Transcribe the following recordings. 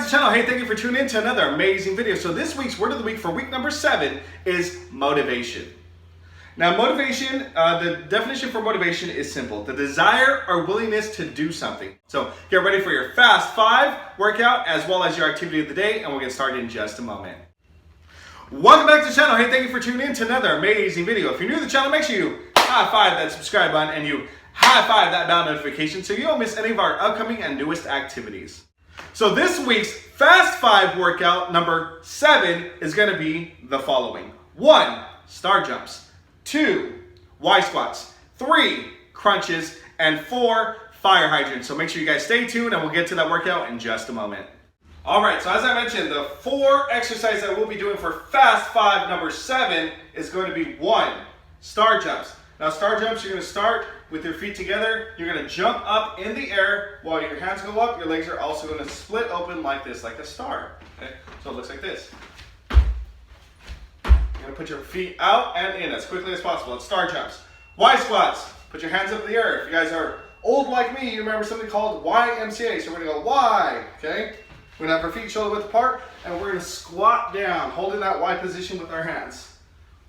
the channel. Hey, thank you for tuning in to another amazing video. So this week's word of the week for week number 7 is motivation. Now motivation, the definition for motivation is simple. The desire or willingness to do something. So get ready for your Fast 5 workout as well as your activity of the day, and we'll get started in just a moment. Welcome back to the channel. Hey, thank you for tuning in to another amazing video. If you're new to the channel, make sure you high five that subscribe button and you high five that bell notification so you don't miss any of our upcoming and newest activities. So this week's Fast 5 workout number 7 is going to be the following. 1, star jumps. 2, Y squats. 3, crunches. And 4, fire hydrants. So make sure you guys stay tuned and we'll get to that workout in just a moment. Alright, so as I mentioned, the 4 exercises that we'll be doing for Fast 5 number 7 is going to be 1, star jumps. Now star jumps, you're going to start with your feet together. You're going to jump up in the air while your hands go up. Your legs are also going to split open like this, like a star. Okay? So it looks like this. You're going to put your feet out and in as quickly as possible. It's star jumps. Y squats. Put your hands up in the air. If you guys are old like me, you remember something called YMCA. So we're going to go Y. Okay? We're going to have our feet shoulder width apart and we're going to squat down, holding that Y position with our hands.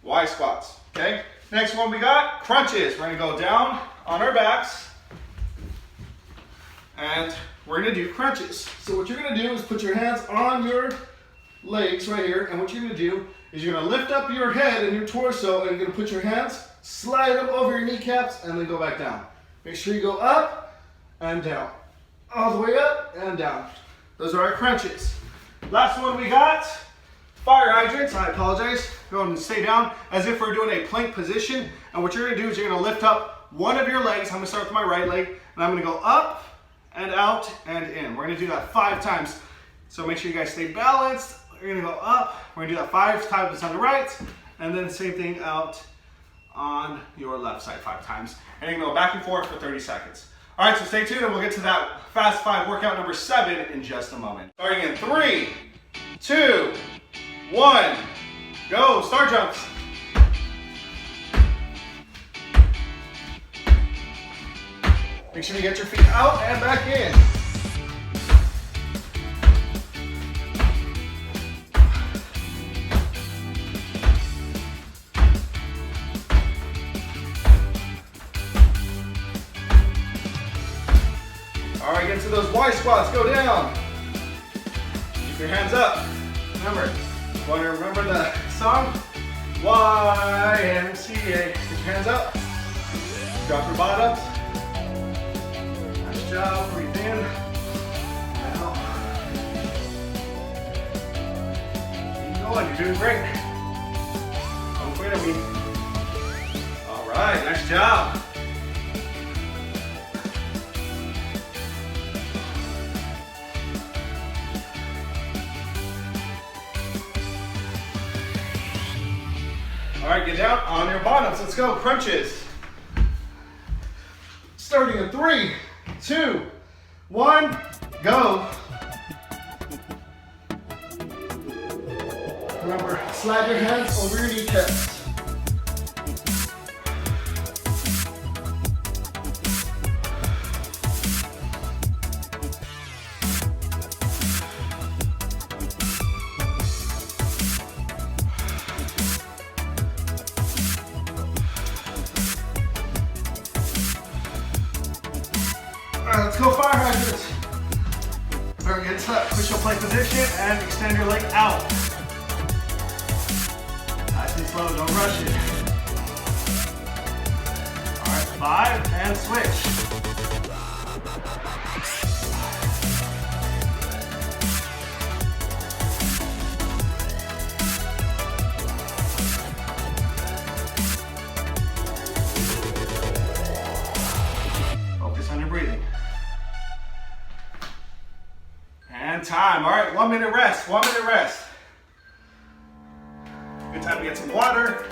Y squats. Okay? Next one we got crunches. We're going to go down on our backs and we're going to do crunches. So what you're going to do is put your hands on your legs right here, and what you're going to do is you're going to lift up your head and your torso and you're going to put your hands, slide them over your kneecaps and then go back down. Make sure you go up and down. All the way up and down. Those are our crunches. Last one we got fire hydrants. I apologize. Go ahead and stay down as if we're doing a plank position. And what you're going to do is you're going to lift up one of your legs. I'm going to start with my right leg. And I'm going to go up and out and in. We're going to do that 5 times. So make sure you guys stay balanced. We're going to go up. We're going to do that 5 times on the right. And then the same thing out on your left side 5 times. And you're going to go back and forth for 30 seconds. All right, so stay tuned and we'll get to that Fast 5 workout number 7 in just a moment. Starting in 3, 2, 1, go, star jumps. Make sure you get your feet out and back in. All right, get to those Y squats, go down. Keep your hands up. Remember, want to remember the song? YMCA. Keep your hands up. Drop your bottoms. Nice job. Breathe in. Out. Keep going. You're doing great. Don't quit at me. All right. Nice job. All right, get down on your bottoms. Let's go, crunches. Starting in 3, 2, 1, go. Remember, slide your hands over your kneecaps. Alright, let's go fire hydrants. Very good stuff. Push your plank position and extend your leg out. Nice and slow, don't rush it. Alright, 5 and switch. Focus on your breathing. And time. All right, 1 minute rest. 1 minute rest. Good time to get some water.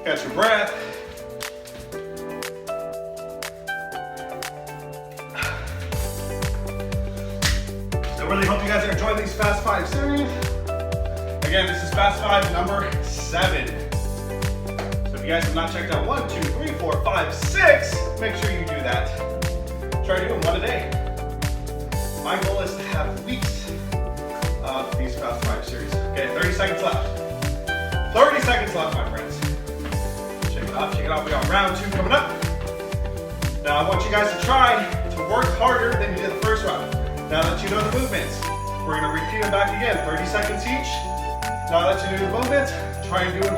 Catch your breath. So really hope you guys are enjoying these Fast 5 series. Again, this is Fast 5 number 7. So if you guys have not checked out 1, 2, 3, 4, 5, 6, make sure you do that. Try doing 1 a day. My goal is to have weeks of these Fast 5 series. Okay, 30 seconds left. 30 seconds left, my friends. Shake it off, shake it off. We got round 2 coming up. Now I want you guys to try to work harder than you did the first round. Now that you know the movements, we're going to repeat them back again. 30 seconds each. Now that you know the movements, try and do it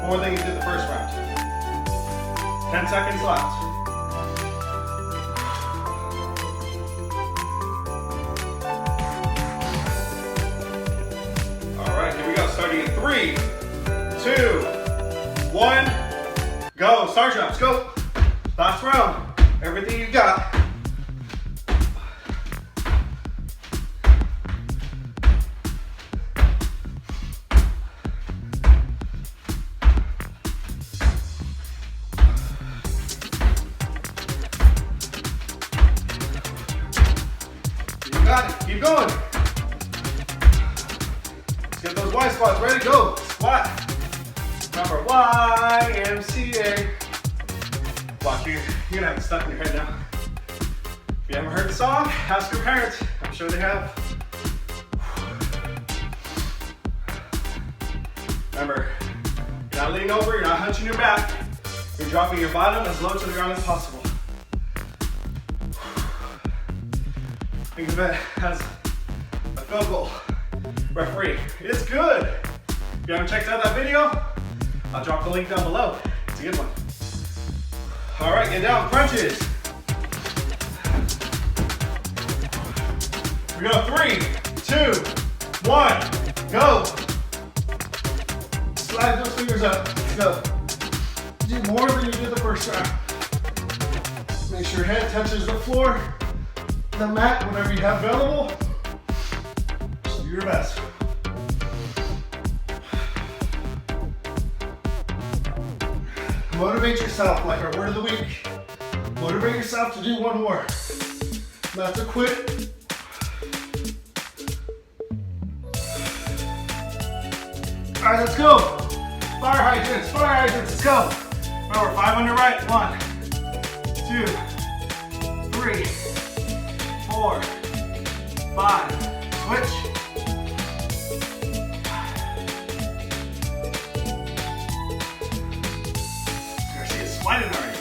more than you did the first round. 10 seconds left. Starting in 3, 2, 1, go. Star jumps, go. Last round. Everything you got. You got it. Keep going. Get those Y squats ready to go. Squat. Remember YMCA. Watch, you're gonna have it stuck in your head now. If you haven't heard the song, ask your parents. I'm sure they have. Remember, you're not leaning over, you're not hunching your back. You're dropping your bottom as low to the ground as possible. Think of it as a field goal. Referee, it's good. If you haven't checked out that video, I'll drop the link down below. It's a good one. All right, get down, crunches. We go 3, 2, 1, go. Slide those fingers up, let's go. Do more than you did the first round. Make sure your head touches the floor, the mat, whatever you have available. Just do your best. Motivate yourself, like our word of the week. Motivate yourself to do one more. Not to quit. All right, let's go. Fire hydrants, let's go. Remember, 5 on your right. 1, 2, 3, 4, 5. Switch. Garcia's sweating already.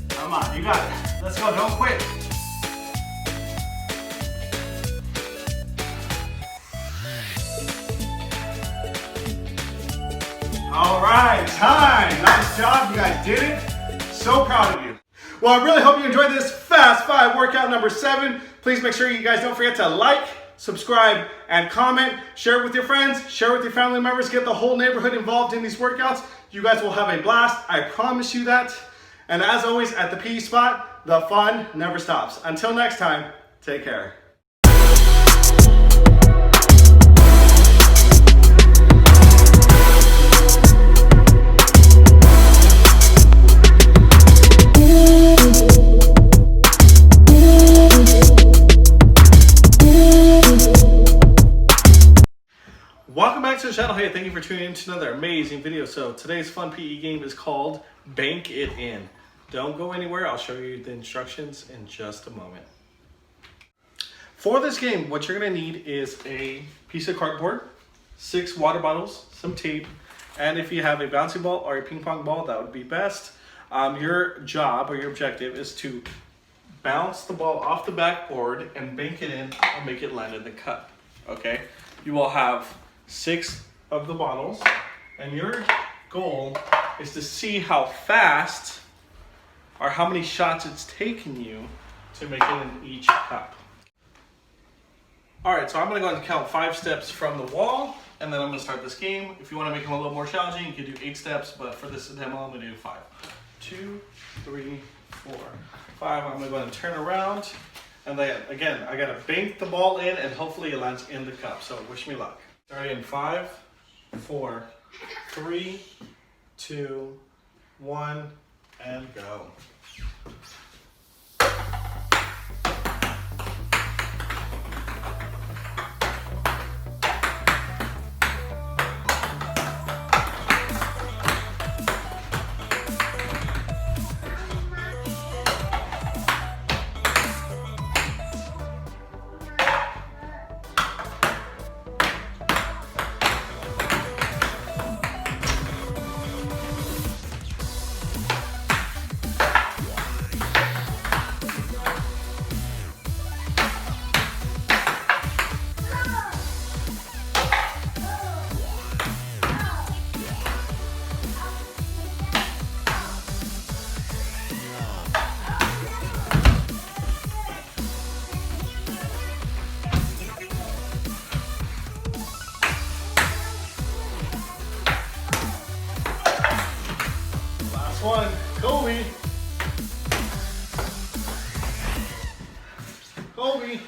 Come on, you got it. Let's go, don't quit. All right, time. Nice job, you guys did it. So proud of you. Well, I really hope you enjoyed this Fast 5 workout number 7. Please make sure you guys don't forget to like, subscribe, and comment. Share it with your friends, share it with your family members, get the whole neighborhood involved in these workouts. You guys will have a blast, I promise you that. And as always, at the P.E Spot, the fun never stops. Until next time, take care. Welcome back to the channel. Hey, thank you for tuning in to another amazing video. So today's fun PE game is called Bank It In. Don't go anywhere. I'll show you the instructions in just a moment. For this game, what you're going to need is a piece of cardboard, 6 water bottles, some tape, and if you have a bouncy ball or a ping pong ball, that would be best. Your job or your objective is to bounce the ball off the backboard and bank it in or make it land in the cup. Okay? You will have 6 of the bottles, and your goal is to see how fast or how many shots it's taken you to make it in each cup. All right, so I'm gonna go ahead and count 5 steps from the wall, and then I'm gonna start this game. If you wanna make them a little more challenging, you can do 8 steps, but for this demo, I'm gonna do 5. 2, 3, 4, 5. I'm gonna go ahead and turn around, and then again, I gotta bank the ball in, and hopefully it lands in the cup, so wish me luck. Starting in 5, 4, 3, 2, 1, and go. one. Kobe. Kobe.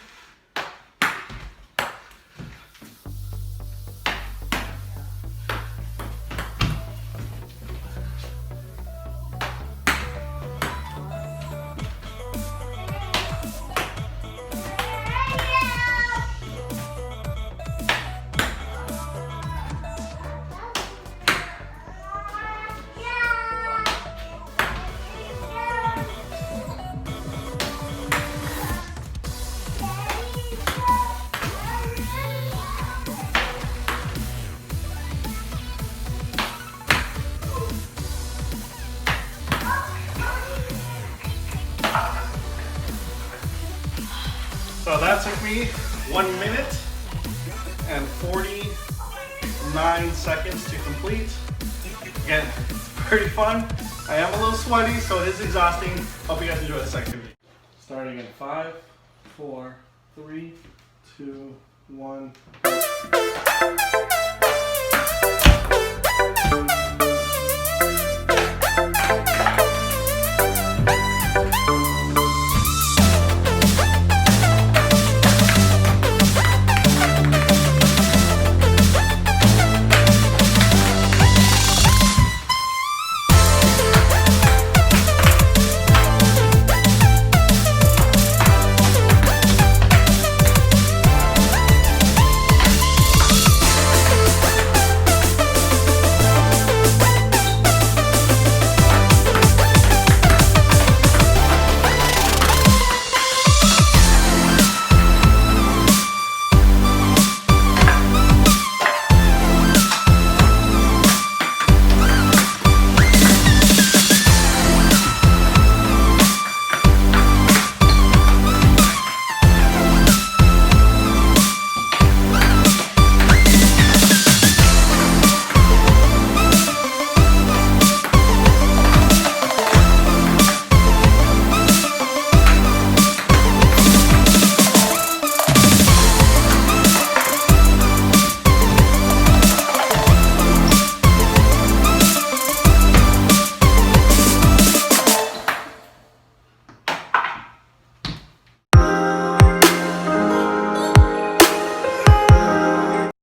So that took me 1 minute and 49 seconds to complete. Again, pretty fun. I am a little sweaty, so it is exhausting. Hope you guys enjoy this activity. Starting in 5, 4, 3, 2, 1.